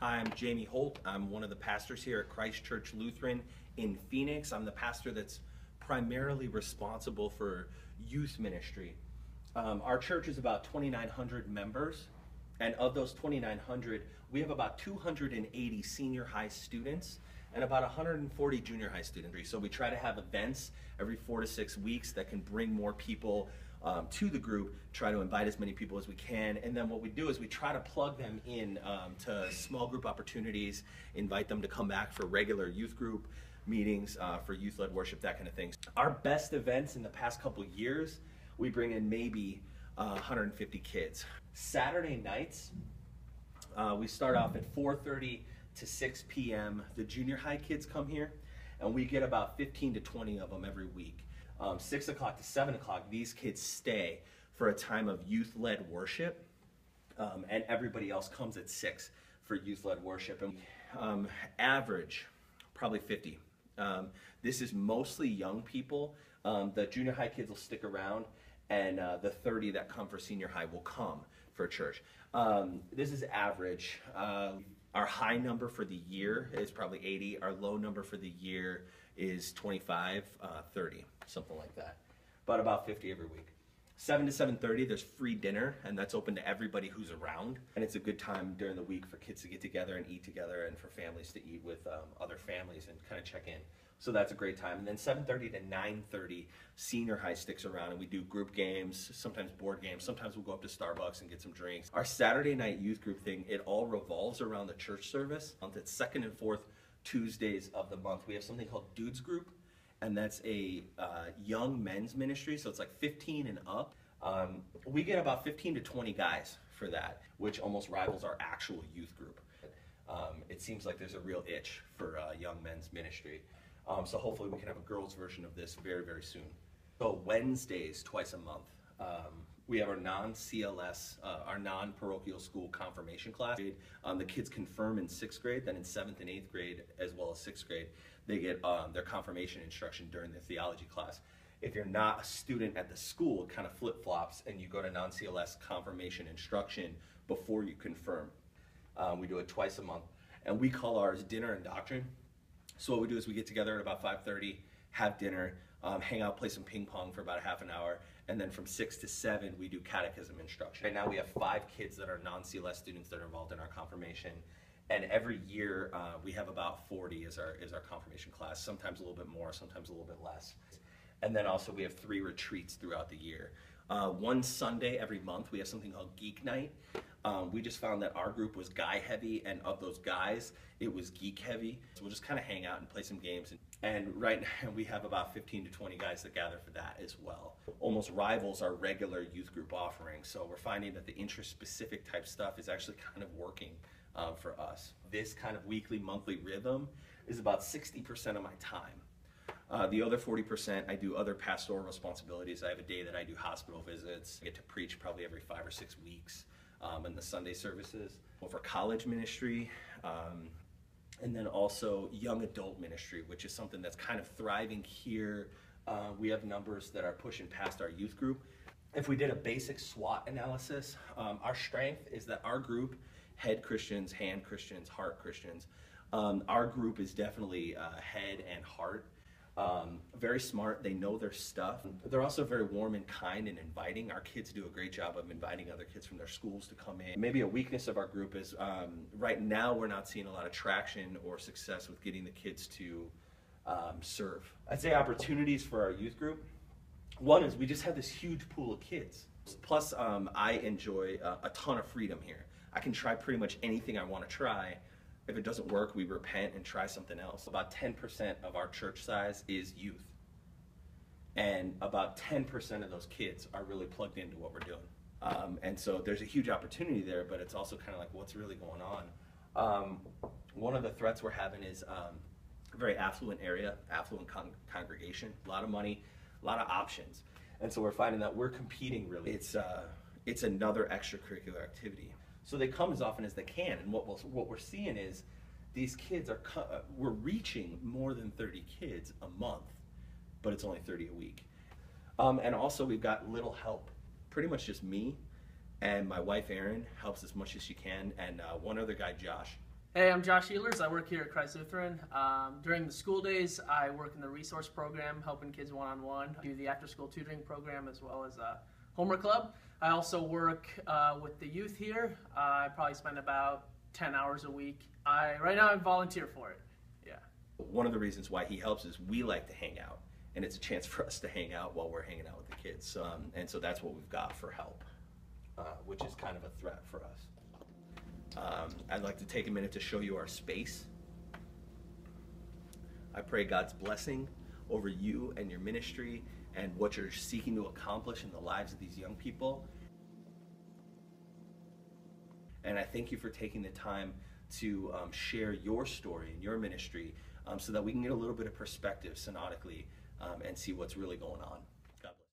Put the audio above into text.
I'm Jamie Holt. I'm one of the pastors here at Christ Church Lutheran in Phoenix. I'm the pastor that's primarily responsible for youth ministry. Our church is about 2,900 members, and of those 2,900, we have about 280 senior high students and about 140 junior high students. So we try to have events every 4 to 6 weeks that can bring more people to the group, try to invite as many people as we can, and then what we do is we try to plug them in to small group opportunities, invite them to come back for regular youth group meetings, for youth-led worship, that kind of thing. Our best events in the past couple years, we bring in maybe 150 kids. Saturday nights, we start off at 4:30 to 6 p.m. The junior high kids come here, and we get about 15 to 20 of them every week. 6 o'clock to 7 o'clock, these kids stay for a time of youth-led worship, and everybody else comes at 6 for youth-led worship. And average, probably 50. This is mostly young people. The junior high kids will stick around, and the 30 that come for senior high will come for church. This is average. Our high number for the year is probably 80. Our low number for the year is 25, 30, something like that. But about 50 every week. 7 to 7:30, there's free dinner, and that's open to everybody who's around. And it's a good time during the week for kids to get together and eat together, and for families to eat with other families and kind of check in. So that's a great time. And then 7:30 to 9:30, senior high sticks around, and we do group games, sometimes board games. Sometimes we'll go up to Starbucks and get some drinks. Our Saturday night youth group thing, it all revolves around the church service. It's second and fourth Tuesdays of the month. We have something called Dudes Group, and that's a young men's ministry, so it's like 15 and up. We get about 15 to 20 guys for that, which almost rivals our actual youth group. It seems like there's a real itch for young men's ministry. So hopefully we can have a girls' version of this very, very soon. So Wednesdays, twice a month, we have our non-CLS, our non-parochial school confirmation class. The kids confirm in 6th grade, then in 7th and 8th grade, as well as 6th grade, they get their confirmation instruction during their theology class. If you're not a student at the school, it kind of flip-flops, and you go to non-CLS confirmation instruction before you confirm. We do it twice a month, and we call ours Dinner and Doctrine. So what we do is we get together at about 5:30, have dinner, hang out, play some ping pong for about a half an hour, and then from 6 to 7 we do catechism instruction. Right now we have 5 kids that are non-CLS students that are involved in our confirmation, and every year we have about 40 as our confirmation class, sometimes a little bit more, sometimes a little bit less. And then also we have 3 retreats throughout the year. One Sunday every month we have something called Geek Night. We just found that our group was guy heavy, and of those guys, it was geek heavy. So we'll just kind of hang out and play some games. And right now we have about 15 to 20 guys that gather for that as well. Almost rivals our regular youth group offering. So we're finding that the interest-specific type stuff is actually kind of working for us. This kind of weekly, monthly rhythm is about 60% of my time. The other 40%, I do other pastoral responsibilities. I have a day that I do hospital visits. I get to preach probably every 5 or 6 weeks in the Sunday services. For college ministry, and then also young adult ministry, which is something that's kind of thriving here. We have numbers that are pushing past our youth group. If we did a basic SWOT analysis, our strength is that our group, head Christians, hand Christians, heart Christians, our group is definitely head and heart. Very smart, they know their stuff. They're also very warm and kind and inviting. Our kids do a great job of inviting other kids from their schools to come in. Maybe a weakness of our group is right now we're not seeing a lot of traction or success with getting the kids to serve. I'd say opportunities for our youth group. One is we just have this huge pool of kids. Plus I enjoy a ton of freedom here. I can try pretty much anything I want to try. If it doesn't work, we repent and try something else. About 10% of our church size is youth. And about 10% of those kids are really plugged into what we're doing. And so there's a huge opportunity there, but it's also kind of like what's really going on. One of the threats we're having is a very affluent area, affluent congregation, a lot of money, a lot of options. And so we're finding that we're competing really. It's another extracurricular activity. So they come as often as they can, and what we're seeing is these kids we're reaching more than 30 kids a month, but it's only 30 a week. And also we've got little help, pretty much just me, and my wife Erin helps as much as she can, and one other guy, Josh, Hey, I'm Josh Ehlers. I work here at Christ Lutheran. During the school days, I work in the resource program, helping kids one-on-one. Do the after-school tutoring program as well as a homework club. I also work with the youth here. I probably spend about 10 hours a week. Right now I volunteer for it. Yeah. One of the reasons why he helps is we like to hang out, and it's a chance for us to hang out while we're hanging out with the kids. And so that's what we've got for help, which is kind of a threat for us. I'd like to take a minute to show you our space. I pray God's blessing over you and your ministry and what you're seeking to accomplish in the lives of these young people. And I thank you for taking the time to share your story and your ministry so that we can get a little bit of perspective synodically and see what's really going on.